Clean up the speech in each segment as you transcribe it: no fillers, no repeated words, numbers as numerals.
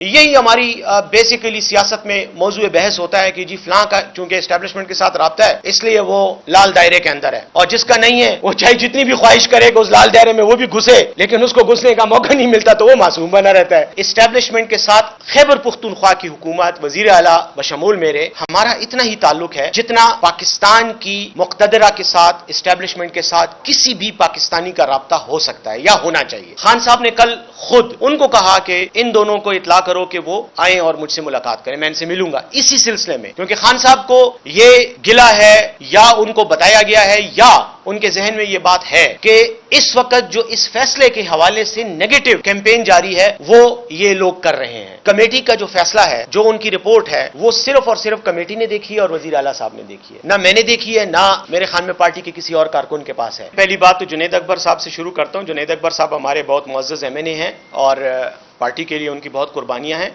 یہی ہماری بیسیکلی سیاست میں موضوع بحث ہوتا ہے کہ جی فلاں کا چونکہ اسٹیبلشمنٹ کے ساتھ رابطہ ہے اس لیے وہ لال دائرے کے اندر ہے، اور جس کا نہیں ہے وہ چاہے جتنی بھی خواہش کرے کہ اس لال دائرے میں وہ بھی گھسے لیکن اس کو گھسنے کا موقع نہیں ملتا تو وہ معصوم بنا رہتا ہے۔ اسٹیبلشمنٹ کے ساتھ خیبر پختونخوا کی حکومت، وزیر اعلیٰ بشمول میرے، ہمارا اتنا ہی تعلق ہے جتنا پاکستان کی مقتدرہ کے ساتھ، اسٹیبلشمنٹ کے ساتھ کسی بھی پاکستانی کا رابطہ ہو سکتا ہے یا ہونا چاہیے۔ خان صاحب نے کل خود ان کو کہا کہ ان دونوں کو اطلاع کرو کہ وہ آئیں اور مجھ سے ملاقات کریں، میں ان سے ملوں گا اسی سلسلے میں، کیونکہ خان صاحب کو یہ گلہ ہے یا ان کو بتایا گیا ہے یا ان کے ذہن میں یہ بات ہے کہ اس وقت جو اس فیصلے کے حوالے سے نیگیٹو کیمپین جاری ہے وہ یہ لوگ کر رہے ہیں۔ کمیٹی کا جو فیصلہ ہے، جو ان کی رپورٹ ہے، وہ صرف اور صرف کمیٹی نے دیکھی ہے اور وزیر اعلیٰ صاحب نے دیکھی ہے، نہ میں نے دیکھی ہے نہ میرے خیال میں پارٹی کے کسی اور کارکن کے پاس ہے۔ پہلی بات تو جنید اکبر صاحب سے شروع کرتا ہوں۔ جنید اکبر صاحب ہمارے بہت معزز ایم این اے ہیں اور پارٹی کے لیے ان کی بہت قربانیاں ہیں۔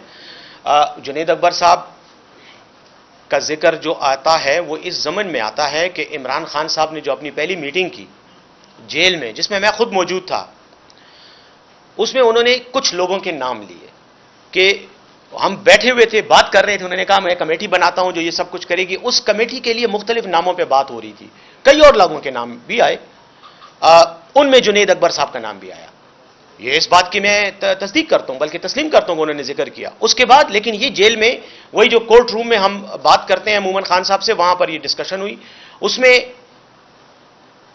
جنید اکبر صاحب کا ذکر جو آتا ہے وہ اس ضمن میں آتا ہے کہ عمران خان صاحب نے جو اپنی پہلی میٹنگ کی جیل میں، جس میں میں خود موجود تھا، اس میں انہوں نے کچھ لوگوں کے نام لیے کہ ہم بیٹھے ہوئے تھے، بات کر رہے تھے، انہوں نے کہا میں کمیٹی بناتا ہوں جو یہ سب کچھ کرے گی۔ اس کمیٹی کے لیے مختلف ناموں پہ بات ہو رہی تھی، کئی اور لوگوں کے نام بھی آئے، ان میں جنید اکبر صاحب کا نام بھی آیا۔ یہ اس بات کی میں تصدیق کرتا ہوں، بلکہ تسلیم کرتا ہوں کہ انہوں نے ذکر کیا۔ اس کے بعد لیکن یہ جیل میں وہی جو کورٹ روم میں ہم بات کرتے ہیں عموماً خان صاحب سے، وہاں پر یہ ڈسکشن ہوئی، اس میں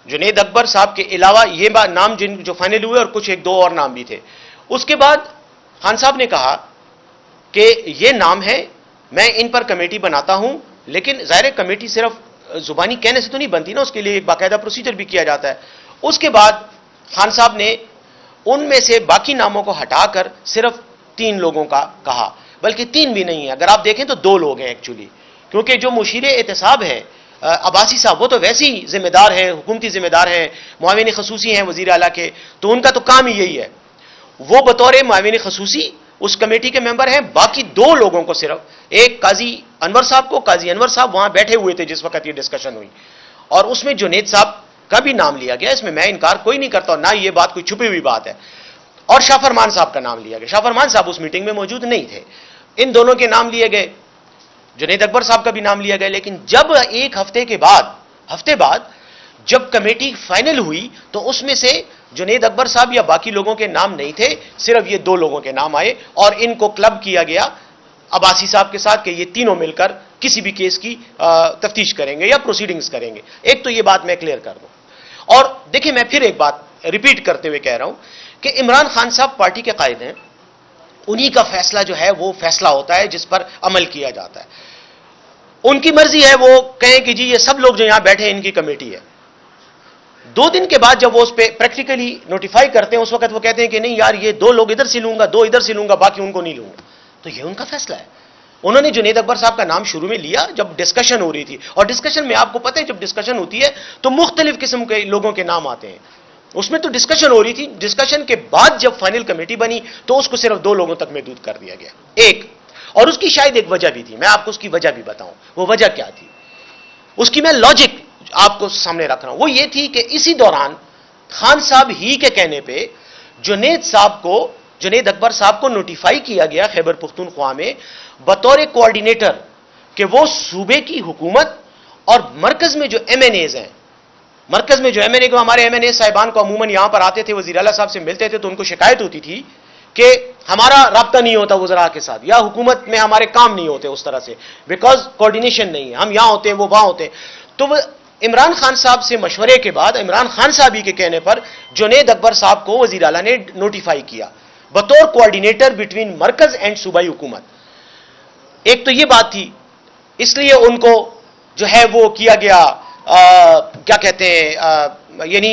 جنید اکبر صاحب کے علاوہ یہ نام جو فائنل ہوئے اور کچھ ایک دو اور نام بھی تھے۔ اس کے بعد خان صاحب نے کہا کہ یہ نام ہے، میں ان پر کمیٹی بناتا ہوں، لیکن ظاہر کمیٹی صرف زبانی کہنے سے تو نہیں بنتی نا، اس کے لیے ایک باقاعدہ پروسیجر بھی کیا جاتا ہے۔ اس کے بعد خان صاحب نے ان میں سے باقی ناموں کو ہٹا کر صرف 3 لوگوں کا کہا، بلکہ 3 بھی نہیں ہے، اگر آپ دیکھیں تو 2 لوگ ہیں ایکچولی، کیونکہ جو مشیر احتساب ہے عباسی صاحب وہ تو ویسے ہی ذمہ دار ہیں، حکومتی ذمہ دار ہیں، معاون خصوصی ہیں وزیر اعلیٰ کے، تو ان کا تو کام ہی یہی ہے، وہ بطور معاون خصوصی اس کمیٹی کے ممبر ہیں۔ باقی 2 لوگوں کو صرف، ایک قاضی انور صاحب کو، قاضی انور صاحب وہاں بیٹھے ہوئے تھے جس وقت یہ ڈسکشن ہوئی، اور اس میں جنید صاحب کا بھی نام لیا گیا، اس میں میں انکار کوئی نہیں کرتا اور نہ یہ بات کوئی چھپی ہوئی بات ہے، اور شاہ فرمان صاحب کا نام لیا گیا۔ شاہ فرمان صاحب اس میٹنگ میں موجود نہیں تھے، ان دونوں کے نام لیے گئے، جنید اکبر صاحب کا بھی نام لیا گیا۔ لیکن جب ایک ہفتے بعد جب کمیٹی فائنل ہوئی تو اس میں سے جنید اکبر صاحب یا باقی لوگوں کے نام نہیں تھے، صرف یہ 2 لوگوں کے نام آئے اور ان کو کلب کیا گیا عباسی صاحب کے ساتھ کہ یہ تینوں مل کر کسی بھی کیس کی تفتیش کریں گے یا پروسیڈنگز کریں گے۔ ایک تو یہ بات میں کلیئر کر دوں، اور دیکھیں میں پھر ایک بات ریپیٹ کرتے ہوئے کہہ رہا ہوں کہ عمران خان صاحب پارٹی کے قائد ہیں، انہی کا فیصلہ جو ہے وہ فیصلہ ہوتا ہے جس پر عمل کیا جاتا ہے۔ ان کی مرضی ہے وہ کہیں کہ جی یہ سب لوگ جو یہاں بیٹھے ہیں ان کی کمیٹی ہے، 2 دن کے بعد جب وہ اس پہ پریکٹیکلی نوٹیفائی کرتے ہیں اس وقت وہ کہتے ہیں کہ نہیں یار یہ 2 لوگ ادھر سے لوں گا، 2 ادھر سے لوں گا، باقی ان کو نہیں لوں گا، تو یہ ان کا فیصلہ ہے۔ انہوں نے جنید اکبر صاحب کا نام شروع میں لیا جب ڈسکشن ہو رہی تھی، اور ڈسکشن میں آپ کو پتہ ہے جب ڈسکشن ہوتی ہے تو مختلف قسم کے لوگوں کے نام آتے ہیں، اس میں تو ڈسکشن ہو رہی تھی، ڈسکشن کے بعد جب فائنل کمیٹی بنی تو اس کو صرف 2 لوگوں تک محدود کر دیا گیا، ایک، اور اس کی شاید ایک وجہ بھی تھی، میں آپ کو اس کی وجہ بھی بتاؤں، وہ وجہ کیا تھی اس کی میں لاجک آپ کو سامنے رکھ رہا ہوں۔ وہ یہ تھی کہ اسی دوران خان صاحب ہی کے کہنے پہ جنید اکبر صاحب کو نوٹیفائی کیا گیا خیبر پختونخوا میں بطور کوآرڈینیٹر کہ وہ صوبے کی حکومت اور مرکز میں جو ایم این ایز ہیں، مرکز میں جو ایم این اے کو، ہمارے ایم این اے صاحبان کو عموماً یہاں پر آتے تھے، وزیر اعلیٰ صاحب سے ملتے تھے تو ان کو شکایت ہوتی تھی کہ ہمارا رابطہ نہیں ہوتا وزراء کے ساتھ، یا حکومت میں ہمارے کام نہیں ہوتے اس طرح سے، بیکاز کوآرڈینیشن نہیں ہے، ہم یہاں ہوتے ہیں وہ وہاں ہوتے ہیں۔ تو وہ عمران خان صاحب سے مشورے کے بعد، عمران خان صاحب ہی کے کہنے پر جنید اکبر صاحب کو وزیر اعلیٰ نے نوٹیفائی کیا بطور کوآرڈینیٹر بٹوین مرکز اینڈ صوبائی حکومت۔ ایک تو یہ بات تھی، اس لیے ان کو جو ہے وہ کیا گیا، کیا کہتے ہیں، یعنی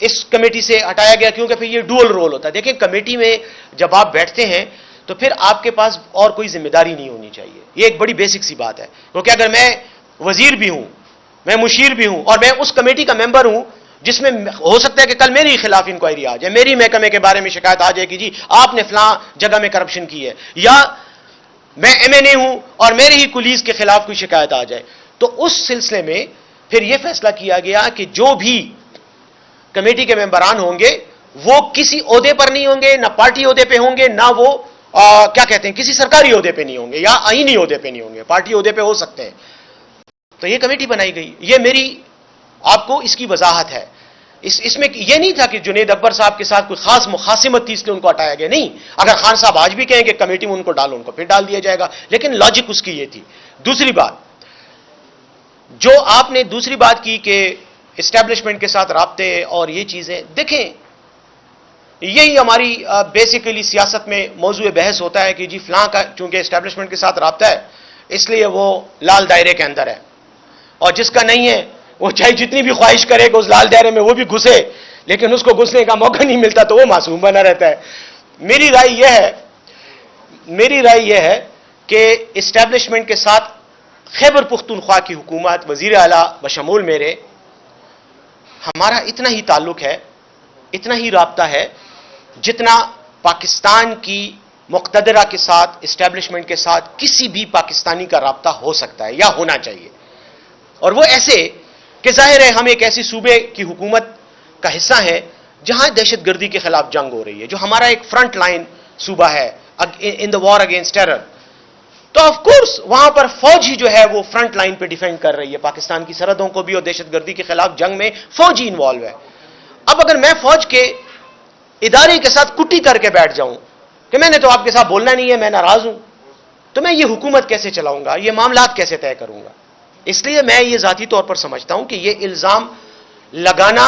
اس کمیٹی سے ہٹایا گیا، کیونکہ پھر یہ ڈوئل رول ہوتا ہے۔ دیکھیں کمیٹی میں جب آپ بیٹھتے ہیں تو پھر آپ کے پاس اور کوئی ذمہ داری نہیں ہونی چاہیے، یہ ایک بڑی بیسک سی بات ہے، کیونکہ اگر میں وزیر بھی ہوں، میں مشیر بھی ہوں، اور میں اس کمیٹی کا ممبر ہوں جس میں ہو سکتا ہے کہ کل میری خلاف انکوائری آ جائے، میری محکمے کے بارے میں شکایت آ جائے کہ جی آپ نے فلاں جگہ میں کرپشن کی ہے، یا میں ایم این اے ہوں اور میرے ہی کولیز کے خلاف کوئی شکایت آ جائے، تو اس سلسلے میں پھر یہ فیصلہ کیا گیا کہ جو بھی کمیٹی کے ممبران ہوں گے وہ کسی عہدے پر نہیں ہوں گے، نہ پارٹی عہدے پہ ہوں گے، نہ وہ کیا کہتے ہیں کسی سرکاری عہدے پہ نہیں ہوں گے یا آئینی عہدے پہ نہیں ہوں گے, پارٹی عہدے پہ ہو سکتے ہیں. تو یہ کمیٹی بنائی گئی. یہ میری آپ کو اس کی وضاحت ہے. اس میں یہ نہیں تھا کہ جنید اکبر صاحب کے ساتھ کوئی خاص مخاصمت تھی اس لیے ان کو ہٹایا گیا, نہیں. اگر خان صاحب آج بھی کہیں کہ کمیٹی میں ان کو ڈالو, ان کو پھر ڈال دیا جائے گا, لیکن لاجک اس کی یہ تھی. دوسری بات جو آپ نے دوسری بات کی کہ اسٹیبلشمنٹ کے ساتھ رابطے اور یہ چیزیں, دیکھیں یہی ہماری بیسیکلی سیاست میں موضوع بحث ہوتا ہے کہ جی فلاں کا چونکہ اسٹیبلشمنٹ کے ساتھ رابطہ ہے اس لیے وہ لال دائرے کے اندر ہے, اور جس کا نہیں ہے وہ چاہے جتنی بھی خواہش کرے کہ اس لال دائرے میں وہ بھی گھسے, لیکن اس کو گھسنے کا موقع نہیں ملتا تو وہ معصوم بنا رہتا ہے. میری رائے یہ ہے کہ اسٹیبلشمنٹ کے ساتھ خیبر پختونخوا کی حکومت, وزیر اعلیٰ بشمول میرے, ہمارا اتنا ہی تعلق ہے, اتنا ہی رابطہ ہے جتنا پاکستان کی مقتدرہ کے ساتھ, اسٹیبلشمنٹ کے ساتھ کسی بھی پاکستانی کا رابطہ ہو سکتا ہے یا ہونا چاہیے. اور وہ ایسے کہ ظاہر ہے ہم ایک ایسی صوبے کی حکومت کا حصہ ہیں جہاں دہشت گردی کے خلاف جنگ ہو رہی ہے, جو ہمارا ایک فرنٹ لائن صوبہ ہے ان دا وار اگینسٹ ٹیرر. تو آف کورس وہاں پر فوج ہی جو ہے وہ فرنٹ لائن پہ ڈیفینڈ کر رہی ہے پاکستان کی سرحدوں کو بھی, اور دہشت گردی کے خلاف جنگ میں فوج ہی انوالو ہے. اب اگر میں فوج کے ادارے کے ساتھ کٹی کر کے بیٹھ جاؤں کہ میں نے تو آپ کے ساتھ بولنا نہیں ہے, میں ناراض ہوں, تو میں یہ حکومت کیسے چلاؤں گا, یہ معاملات کیسے طے کروں گا. اس لیے میں یہ ذاتی طور پر سمجھتا ہوں کہ یہ الزام لگانا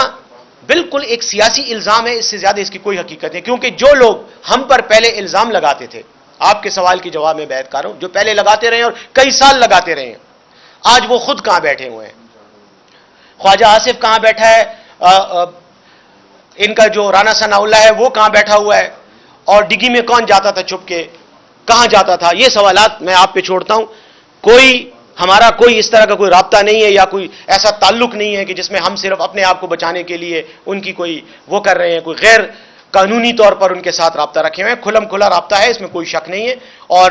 بالکل ایک سیاسی الزام ہے, اس سے زیادہ اس کی کوئی حقیقت نہیں. کیونکہ جو لوگ ہم پر پہلے الزام لگاتے تھے, آپ کے سوال کے جواب میں بیعت کر رہا ہوں, جو پہلے لگاتے رہے اور کئی سال لگاتے رہے ہیں, آج وہ خود کہاں بیٹھے ہوئے ہیں. خواجہ آصف کہاں بیٹھا ہے, ان کا جو رانا ثناء اللہ ہے وہ کہاں بیٹھا ہوا ہے, اور ڈگی میں کون جاتا تھا چھپ کے, کہاں جاتا تھا. یہ سوالات میں آپ پہ چھوڑتا ہوں. ہمارا کوئی اس طرح کا کوئی رابطہ نہیں ہے یا کوئی ایسا تعلق نہیں ہے کہ جس میں ہم صرف اپنے آپ کو بچانے کے لیے ان کی کوئی وہ کر رہے ہیں, کوئی غیر قانونی طور پر ان کے ساتھ رابطہ رکھے ہوئے ہیں. کھلم کھلا رابطہ ہے, اس میں کوئی شک نہیں ہے, اور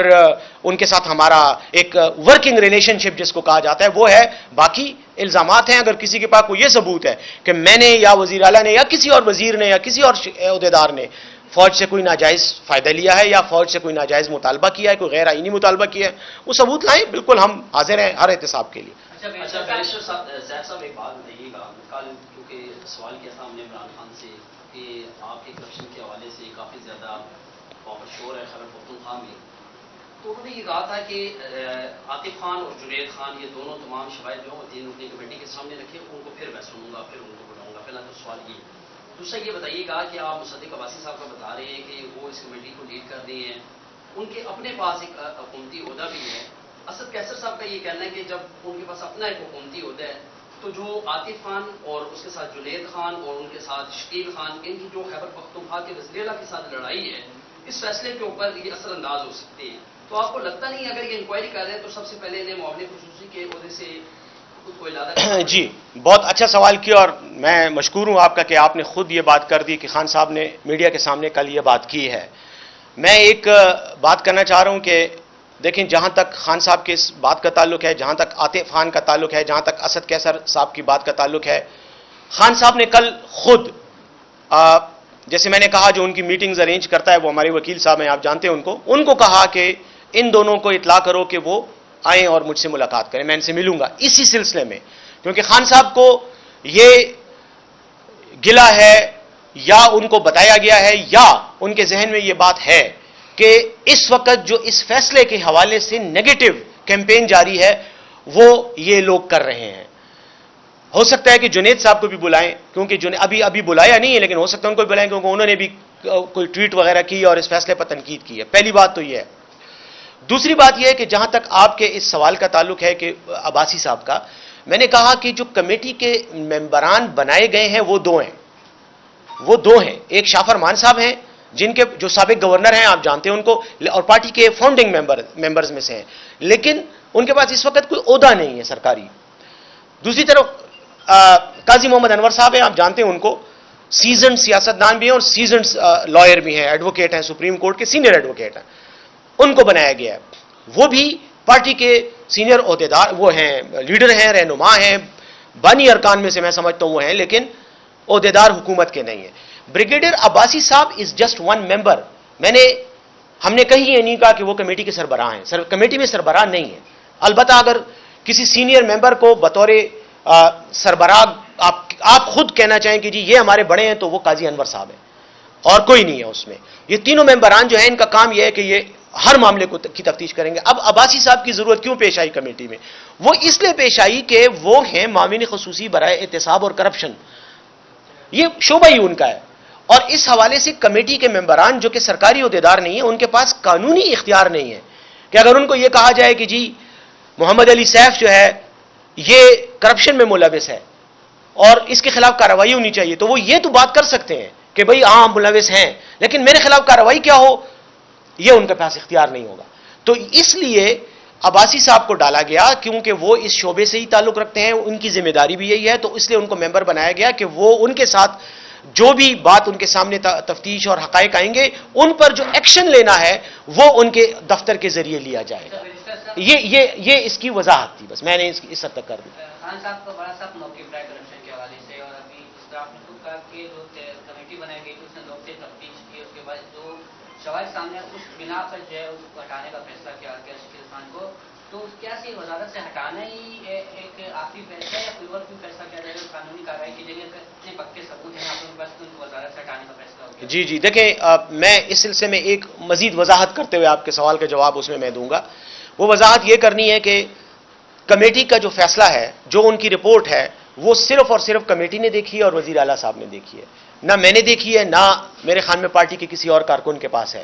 ان کے ساتھ ہمارا ایک ورکنگ ریلیشن شپ جس کو کہا جاتا ہے وہ ہے. باقی الزامات ہیں, اگر کسی کے پاس کوئی یہ ثبوت ہے کہ میں نے یا وزیر اعلیٰ نے یا کسی اور وزیر نے یا کسی اور عہدیدار نے فوج سے کوئی ناجائز فائدہ لیا ہے یا فوج سے کوئی ناجائز مطالبہ کیا ہے, کوئی غیر آئینی مطالبہ کیا ہے, وہ ثبوت لائیں, بالکل ہم حاضر ہیں ہر احتساب کے لیے. اچھا بیرسٹر صاحب ایک بات بتائیے گا, کل کیونکہ سوال کیا تھا ہم نے عمران خان سے کہ آپ کے کرپشن کے حوالے سے کافی زیادہ شور ہے خیبر پختونخوا میں, تو انہوں نے یہ کہا تھا کہ عاطف خان اور جنید خان یہ دونوں تمام شواہد جو ہوتی ہیں اپنی کمیٹی کے سامنے رکھے, ان کو پھر میں سنوں گا, پھر ان کو بلاؤں گا. پہلا تو سوال یہ. دوسرا یہ بتائیے گا کہ آپ مصدق عباسی صاحب کا بتا رہے ہیں کہ وہ اس کمیٹی کو لیڈ کر رہی ہیں, ان کے اپنے پاس ایک حکومتی عہدہ بھی ہے. اسد کیسر صاحب کا یہ کہنا ہے کہ جب ان کے پاس اپنا ایک حکومتی عہدہ ہے تو جو عاطف خان اور اس کے ساتھ جنید خان اور ان کے ساتھ شکیل خان, ان کی جو خیبر پختونخوا کے وزیر اعلیٰ کے ساتھ لڑائی ہے, اس فیصلے کے اوپر یہ اثر انداز ہو سکتے ہیں. تو آپ کو لگتا نہیں اگر یہ انکوائری کر رہے ہیں تو سب سے پہلے انہیں معاون خصوصی کے عہدے سے جی بہت اچھا سوال کیا, اور میں مشکور ہوں آپ کا کہ آپ نے خود یہ بات کر دی کہ خان صاحب نے میڈیا کے سامنے کل یہ بات کی ہے. میں ایک بات کرنا چاہ رہا ہوں کہ دیکھیں, جہاں تک خان صاحب کے اس بات کا تعلق ہے, جہاں تک عاطف خان کا تعلق ہے, جہاں تک اسد کیسر صاحب کی بات کا تعلق ہے, خان صاحب نے کل خود جیسے میں نے کہا جو ان کی میٹنگز ارینج کرتا ہے وہ ہمارے وکیل صاحب ہیں, آپ جانتے ہیں ان کو کہا کہ ان دونوں کو اطلاع کرو کہ وہ آئیں اور مجھ سے ملاقات کریں, میں ان سے ملوں گا اسی سلسلے میں. کیونکہ خان صاحب کو یہ گلہ ہے یا ان کو بتایا گیا ہے یا ان کے ذہن میں یہ بات ہے کہ اس وقت جو اس فیصلے کے حوالے سے نیگیٹو کیمپین جاری ہے وہ یہ لوگ کر رہے ہیں. ہو سکتا ہے کہ جنید صاحب کو بھی بلائیں, کیونکہ ابھی بلایا نہیں ہے, لیکن ہو سکتا ہے ان کو بھی بلائیں کیونکہ انہوں نے بھی کوئی ٹویٹ وغیرہ کی اور اس فیصلے پر تنقید کی ہے. پہلی بات تو یہ ہے. دوسری بات یہ ہے کہ جہاں تک آپ کے اس سوال کا تعلق ہے کہ عباسی صاحب کا, میں نے کہا کہ جو کمیٹی کے ممبران بنائے گئے ہیں وہ دو ہیں. ایک شاہ فرمان صاحب ہیں جن کے جو سابق گورنر ہیں, آپ جانتے ہیں ان کو, اور پارٹی کے فاؤنڈنگ ممبرز میں سے ہیں, لیکن ان کے پاس اس وقت کوئی عہدہ نہیں ہے سرکاری. دوسری طرف قاضی محمد انور صاحب ہیں, آپ جانتے ہیں ان کو, سیزنڈ سیاستدان بھی ہیں اور سیزنڈ لائر بھی ہیں, ایڈوکیٹ ہیں, سپریم کورٹ کے سینئر ایڈوکیٹ ہیں. ان کو بنایا گیا ہے. وہ بھی پارٹی کے سینئر عہدیدار وہ ہیں, لیڈر ہیں, رہنما ہیں, بانی ارکان میں سے میں سمجھتا ہوں وہ ہیں, لیکن عہدیدار حکومت کے نہیں ہیں. بریگیڈیئر عباسی صاحب از جسٹ ون ممبر. میں نے ہم نے کہیں یہ نہیں کہا کہ وہ کمیٹی کے سربراہ ہیں، کمیٹی میں سربراہ نہیں ہے. البتہ اگر کسی سینئر ممبر کو بطور سربراہ آپ خود کہنا چاہیں کہ جی یہ ہمارے بڑے ہیں، تو وہ قاضی انور صاحب ہیں اور کوئی نہیں ہے اس میں. یہ تینوں ممبران جو ہیں ان کا کام یہ ہے کہ یہ ہر معاملے کی تفتیش کریں گے. اب عباسی صاحب کی ضرورت کیوں پیش آئی کمیٹی میں؟ وہ اس لیے پیش آئی کہ وہ ہیں معاون خصوصی برائے احتساب اور کرپشن، یہ شعبہ ہی ان کا ہے. اور اس حوالے سے کمیٹی کے ممبران جو کہ سرکاری عہدیدار نہیں ہیں، ان کے پاس قانونی اختیار نہیں ہے کہ اگر ان کو یہ کہا جائے کہ جی محمد علی سیف جو ہے یہ کرپشن میں ملوث ہے اور اس کے خلاف کارروائی ہونی چاہیے، تو وہ یہ تو بات کر سکتے ہیں کہ بھئی ہاں ملوث ہیں، لیکن میرے خلاف کارروائی کیا ہو یہ ان کے پاس اختیار نہیں ہوگا. تو اس لیے عباسی صاحب کو ڈالا گیا کیونکہ وہ اس شعبے سے ہی تعلق رکھتے ہیں، ان کی ذمہ داری بھی یہی ہے، تو اس لیے ان کو ممبر بنایا گیا کہ وہ ان کے ساتھ جو بھی بات ان کے سامنے تفتیش اور حقائق آئیں گے ان پر جو ایکشن لینا ہے وہ ان کے دفتر کے ذریعے لیا جائے گا. یہ اس کی وضاحت تھی، بس میں نے اس حد تک کر دی. خان صاحب کا بڑا سخت موقف رہا ہے کرپشن کے حوالے سے، اور ابھی اس طرح آپ نے خود کہا کہ جو کمیٹی بنائی گئی تھی اس نے لوگ سے تفتیش کی، اس کے بعد جو شواہد سامنے اس بنا پر جو ہے اس کو ہٹانے کا فیصلہ کیا گیا شکیل خان کو. تو کیا سی وزارت سے ہٹانا ہی ایک آخری فیصلہ یا کوئی اور بھی فیصلہ کیا جائے گا قانونی کارروائی کی جائے گی؟ اتنے پکے ثبوت ہیں آپ کے پاس تو ان کو وزارت سے ہٹانے کا فیصلہ ہو گیا. جی دیکھیں، میں اس سلسلے میں ایک مزید وضاحت کرتے ہوئے آپ کے سوال کا جواب اس میں دوں گا. وہ وضاحت یہ کرنی ہے کہ کمیٹی کا جو فیصلہ ہے، جو ان کی رپورٹ ہے، وہ صرف اور صرف کمیٹی نے دیکھی ہے اور وزیر اعلیٰ صاحب نے دیکھی ہے، نہ میں نے دیکھی ہے، نہ میرے خیال میں پارٹی کے کسی اور کارکن کے پاس ہے.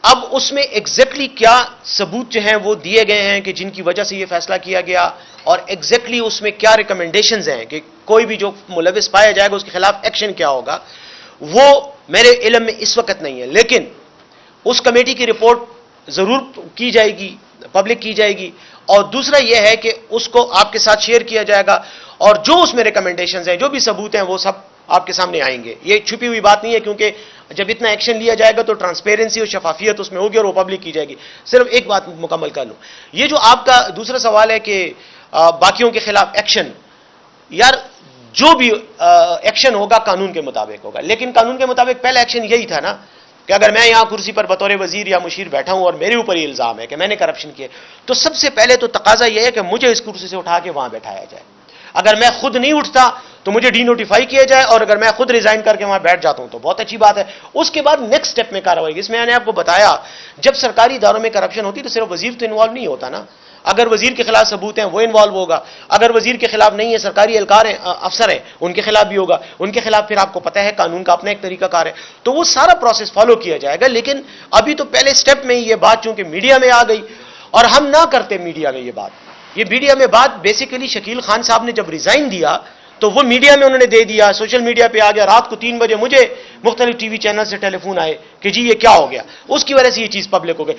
اب اس میں ایگزیکٹلی کیا ثبوت جو ہیں وہ دیے گئے ہیں کہ جن کی وجہ سے یہ فیصلہ کیا گیا، اور ایگزیکٹلی اس میں کیا ریکمنڈیشنز ہیں کہ کوئی بھی جو ملوث پایا جائے گا اس کے خلاف ایکشن کیا ہوگا، وہ میرے علم میں اس وقت نہیں ہے. لیکن اس کمیٹی کی رپورٹ ضرور کی جائے گی، پبلک کی جائے گی، اور دوسرا یہ ہے کہ اس کو آپ کے ساتھ شیئر کیا جائے گا، اور جو اس میں ریکمنڈیشنز ہیں، جو بھی ثبوت ہیں، وہ سب آپ کے سامنے آئیں گے. یہ چھپی ہوئی بات نہیں ہے، کیونکہ جب اتنا ایکشن لیا جائے گا تو ٹرانسپیرنسی اور شفافیت اس میں ہوگی اور وہ پبلک کی جائے گی. صرف ایک بات مکمل کر لوں، یہ جو آپ کا دوسرا سوال ہے کہ باقیوں کے خلاف ایکشن، یار جو بھی ایکشن ہوگا قانون کے مطابق ہوگا، لیکن قانون کے مطابق پہلا ایکشن یہی تھا نا کہ اگر میں یہاں کرسی پر بطور وزیر یا مشیر بیٹھا ہوں اور میرے اوپر یہ الزام ہے کہ میں نے کرپشن کیا، تو سب سے پہلے تو تقاضا یہ ہے کہ مجھے اس کرسی سے اٹھا کے وہاں بیٹھایا جائے. اگر میں خود نہیں اٹھتا تو مجھے ڈی نوٹیفائی کیا جائے، اور اگر میں خود ریزائن کر کے وہاں بیٹھ جاتا ہوں تو بہت اچھی بات ہے. اس کے بعد نیکسٹ سٹیپ میں کارروائی. اس میں نے آپ کو بتایا جب سرکاری اداروں میں کرپشن ہوتی تو صرف وزیر تو انوالو نہیں ہوتا نا. اگر وزیر کے خلاف ثبوت ہیں وہ انوالو ہوگا، اگر وزیر کے خلاف نہیں ہے، سرکاری اہلکار ہیں، افسر ہیں، ان کے خلاف بھی ہوگا. ان کے خلاف پھر آپ کو پتہ ہے قانون کا اپنا ایک طریقہ کار ہے، تو وہ سارا پروسیس فالو کیا جائے گا. لیکن ابھی تو پہلے سٹیپ میں یہ بات چونکہ میڈیا میں آ گئی، اور ہم نہ کرتے میڈیا میں یہ میڈیا میں بات بیسیکلی شکیل خان صاحب نے جب ریزائن دیا تو وہ میڈیا میں انہوں نے دے دیا، سوشل میڈیا پہ آ گیا. رات کو 3 بجے مجھے مختلف ٹی وی چینل سے ٹیلی فون آئے کہ جی یہ کیا ہو گیا، اس کی وجہ سے یہ چیز پبلک ہو گئی.